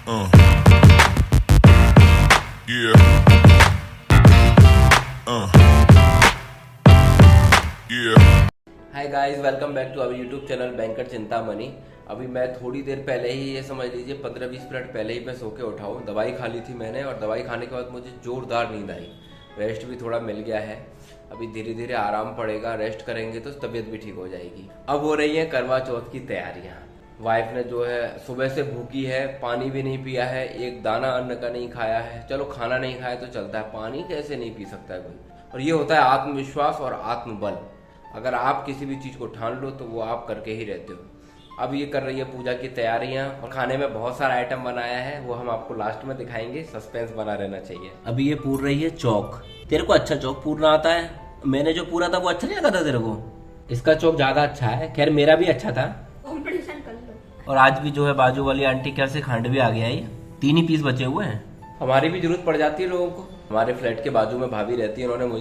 Uh, yeah. Yeah. Hi guys, welcome back to our YouTube channel banker Chintamani. अभी मैं थोड़ी देर पहले ही, ये समझ लीजिए 15-20 मिनट पहले ही मैं सो के उठा हूँ। दवाई खा ली थी मैंने और दवाई खाने के बाद मुझे जोरदार नींद आई। रेस्ट भी थोड़ा मिल गया है। अभी धीरे धीरे आराम पड़ेगा, रेस्ट करेंगे तो तबीयत भी ठीक हो जाएगी। अब हो रही है करवा चौथ की तैयारियाँ। वाइफ ने जो है सुबह से भूखी है, पानी भी नहीं पिया है, एक दाना अन्न का नहीं खाया है। चलो खाना नहीं खाया तो चलता है, पानी कैसे नहीं पी सकता है कोई। और ये होता है आत्मविश्वास और आत्मबल। अगर आप किसी भी चीज को ठान लो तो वो आप करके ही रहते हो। अब ये कर रही है पूजा की तैयारियां और खाने में बहुत सारा आइटम बनाया है, वो हम आपको लास्ट में दिखाएंगे। सस्पेंस बना रहना चाहिए। अभी ये पूर रही है चौक। तेरे को अच्छा चौक पूरना आता है? मैंने जो पूरा था वो अच्छा नहीं लगा था तेरे को? इसका चौक ज्यादा अच्छा है। खैर मेरा भी अच्छा था। कंपटीशन कर लो। और आज भी जो है बाजू वाली आंटी क्या से खंड भी आ गया है। ये 3 ही पीस बचे हुए हैं। हमारी भी जरूरत पड़ जाती है लोगों को। हमारे फ्लैट के बाजू में भाभी रहती है, उन्होंने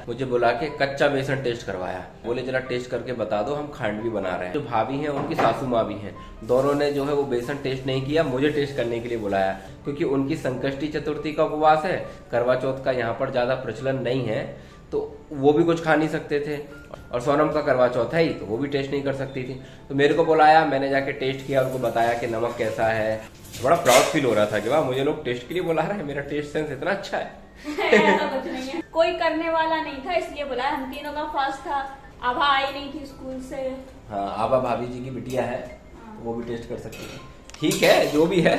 मुझे बुला के कच्चा बेसन टेस्ट करवाया। बोले जरा टेस्ट करके बता दो, हम खांड भी बना रहे हैं। जो भाभी हैं उनकी सासू माँ भी हैं, दोनों ने जो है वो बेसन टेस्ट नहीं किया, मुझे टेस्ट करने के लिए बुलाया। क्योंकि उनकी संकष्टी चतुर्थी का उपवास है, करवा चौथ का यहाँ पर ज्यादा प्रचलन नहीं है, तो वो भी कुछ खा नहीं सकते थे। और सोनम का करवा चौथ है ही, तो वो भी टेस्ट नहीं कर सकती थी। तो मेरे को बुलाया, मैंने जाके टेस्ट किया, उनको बताया कि नमक कैसा है। बड़ा प्राउड फील हो रहा था कि वाह, मुझे लोग टेस्ट के लिए बुला रहे हैं, मेरा टेस्ट सेंस इतना अच्छा है। ऐसा कुछ नहीं है, कोई करने वाला नहीं था इसलिए बुलाया। हम तीनों का फर्स्ट था। आभा आई नहीं थी स्कूल से। हाँ, आभा भाभी जी की बिटिया है, तो वो भी टेस्ट कर सकती है। ठीक है, जो भी है।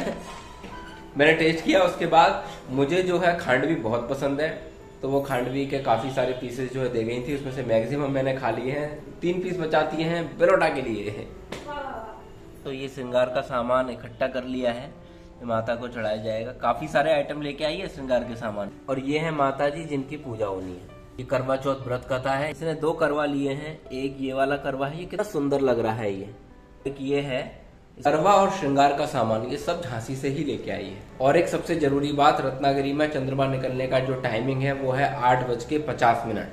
मैंने टेस्ट किया, उसके बाद मुझे जो है खांडवी बहुत पसंद है, तो वो खांडवी के काफी सारे पीसेस जो है दे गई थी, उसमें से मैक्सिमम मैंने खा लिए हैं। 3 पीस बचाती हैं बिरोटा के लिए। तो ये श्रृंगार का सामान इकट्ठा कर लिया है, ये माता को चढ़ाया जाएगा। काफी सारे आइटम लेके आई है श्रृंगार के सामान। और ये है माता जी जिनकी पूजा होनी है। ये करवा चौथ व्रत कथा है। इसने 2 करवा लिए हैं। एक ये वाला करवा है, ये कितना सुंदर लग रहा है। ये एक ये है करवा और श्रृंगार का सामान, ये सब झांसी से ही लेके आई है। और एक सबसे जरूरी बात, रत्नागिरी में चंद्रमा निकलने का जो टाइमिंग है वो है 8:50।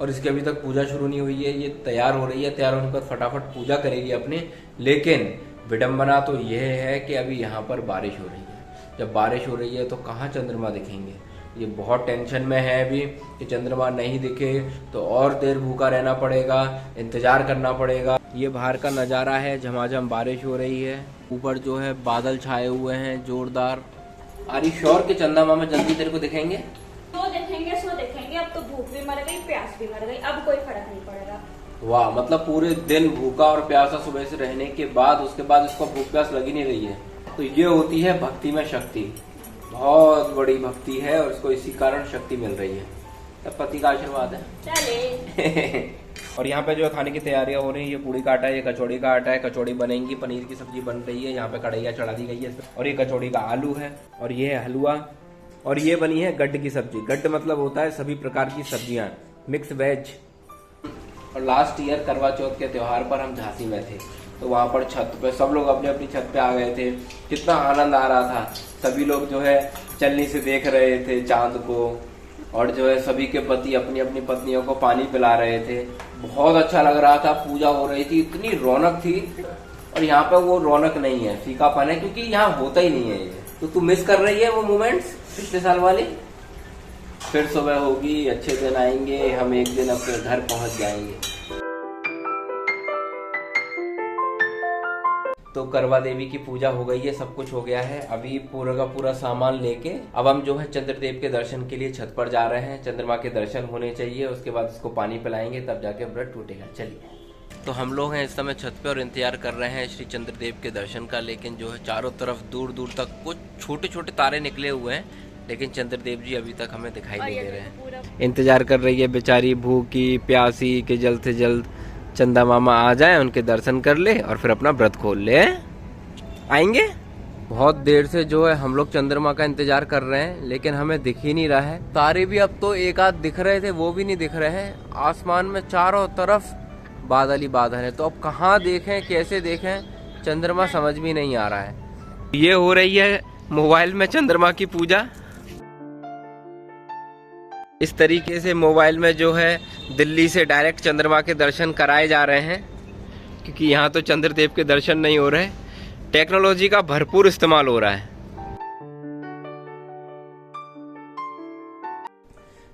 और इसकी अभी तक पूजा शुरू नहीं हुई है। ये तैयार हो रही है, तैयार होने के बाद फटाफट पूजा करेगी अपने। लेकिन विडंबना तो यह है कि अभी यहाँ पर बारिश हो रही है। जब बारिश हो रही है तो कहाँ चंद्रमा दिखेंगे। ये बहुत टेंशन में है अभी कि चंद्रमा नहीं दिखे तो और देर भूखा रहना पड़ेगा, इंतजार करना पड़ेगा। ये बाहर का नज़ारा है, झमाझम बारिश हो रही है। ऊपर जो है बादल छाए हुए हैं जोरदार। आर यू श्योर कि चंदा मामा जल्दी तेरे को दिखेंगे? तो देखेंगे, सो देखेंगे। अब तो भूख भी मर गई, प्यास भी मर गई, अब कोई फर्क नहीं पड़ेगा। वाह, मतलब पूरे दिन भूखा और प्यासा सुबह से रहने के बाद उसके बाद इसको भूख प्यास लगी नहीं रही है। तो ये होती है भक्ति में शक्ति। बहुत बड़ी भक्ति है और इसको इसी कारण शक्ति मिल रही है। तब पति का आशीर्वाद है। चले। और यहाँ पे जो है खाने की तैयारियां हो रही है। ये पूड़ी का आटा है, ये कचौड़ी का आटा है। कचौड़ी बनेंगी, पनीर की सब्जी बन रही है। यहाँ पे कढ़ैया चढ़ा दी गई है और ये कचौड़ी का आलू है और ये है हलवा। और ये बनी है गड्ढ की सब्जी। गड्ढ मतलब होता है सभी प्रकार की सब्जियां, मिक्स वेज। और लास्ट ईयर करवा चौथ के त्योहार पर हम झांसी में थे, तो वहां पर छत पे सब लोग अपनी अपनी छत पे आ गए थे। कितना आनंद आ रहा था। सभी लोग जो है चलनी से देख रहे थे चांद को, और जो है सभी के पति अपनी अपनी पत्नियों को पानी पिला रहे थे। बहुत अच्छा लग रहा था। पूजा हो रही थी, इतनी रौनक थी। और यहाँ पे वो रौनक नहीं है, फीकापन है, क्योंकि यहाँ होता ही नहीं है ये। तो तू मिस कर रही है वो मोमेंट्स पिछले साल वाली। फिर सुबह होगी, अच्छे दिन आएंगे, हम एक दिन अपने घर पहुंच जाएंगे। तो करवा देवी की पूजा हो गई है, सब कुछ हो गया है। अभी पूरा का पूरा सामान लेके अब हम जो है चंद्रदेव के दर्शन के लिए छत पर जा रहे हैं। चंद्रमा के दर्शन होने चाहिए, उसके बाद इसको पानी पिलाएंगे, तब जाके व्रत टूटेगा। चलिए। तो हम लोग हैं इस समय छत पे और इंतजार कर रहे हैं श्री चंद्रदेव के दर्शन का। लेकिन जो है चारों तरफ दूर दूर तक कुछ छोटे छोटे तारे निकले हुए हैं, लेकिन चंद्रदेव जी अभी तक हमें दिखाई नहीं दे रहे हैं। इंतजार कर रही है बेचारी भूखी प्यासी कि जल्द से जल्द चंदा मामा आ जाए, उनके दर्शन कर ले और फिर अपना व्रत खोल ले। आएंगे। बहुत देर से जो है हम लोग चंद्रमा का इंतजार कर रहे हैं, लेकिन हमें दिख ही नहीं रहा है। तारे भी अब तो एक आध दिख रहे थे, वो भी नहीं दिख रहे हैं। आसमान में चारों तरफ बादल ही बादल है, तो अब कहाँ देखें, कैसे देखें, चंद्रमा समझ भी नहीं आ रहा है। ये हो रही है मोबाइल में चंद्रमा की पूजा। इस तरीके से मोबाइल में जो है दिल्ली से डायरेक्ट चंद्रमा के दर्शन कराए जा रहे हैं, क्योंकि यहाँ तो चंद्रदेव के दर्शन नहीं हो रहे। टेक्नोलॉजी का भरपूर इस्तेमाल हो रहा है।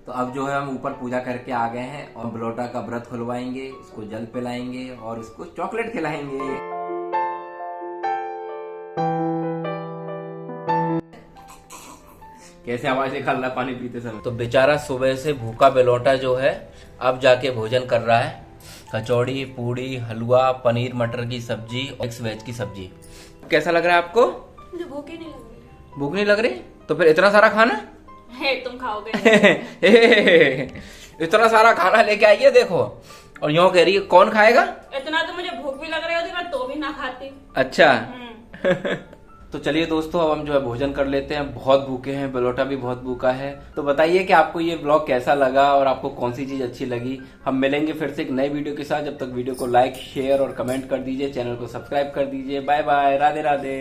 तो अब जो है हम ऊपर पूजा करके आ गए हैं और बलोटा का व्रत खुलवाएंगे, इसको जल पिलाएंगे और इसको चॉकलेट खिलाएंगे। कैसे आवाज निकाल रहा पानी पीते समय। तो बेचारा सुबह से भूखा बेलोटा जो है अब जाके भोजन कर रहा है। कचौड़ी, पूड़ी, हलवा, पनीर मटर की सब्जी और मिक्स वेज की सब्जी। कैसा लग रहा है आपको? मुझे भूख ही नहीं लग रही। भूख नहीं लग रही? तो फिर इतना सारा खाना है तुम खाओगे? इतना सारा खाना लेके आइए देखो, और यूं कह रही है कौन खाएगा? इतना तो मुझे भूख भी लग रही होती, मैं तो भी ना खाती। अच्छा। तो चलिए दोस्तों, अब हम जो है भोजन कर लेते हैं। बहुत भूखे हैं, बलोटा भी बहुत भूखा है। तो बताइए कि आपको ये ब्लॉग कैसा लगा और आपको कौन सी चीज अच्छी लगी। हम मिलेंगे फिर से एक नई वीडियो के साथ। जब तक वीडियो को लाइक, शेयर और कमेंट कर दीजिए, चैनल को सब्सक्राइब कर दीजिए। Bye bye, Radhe Radhe.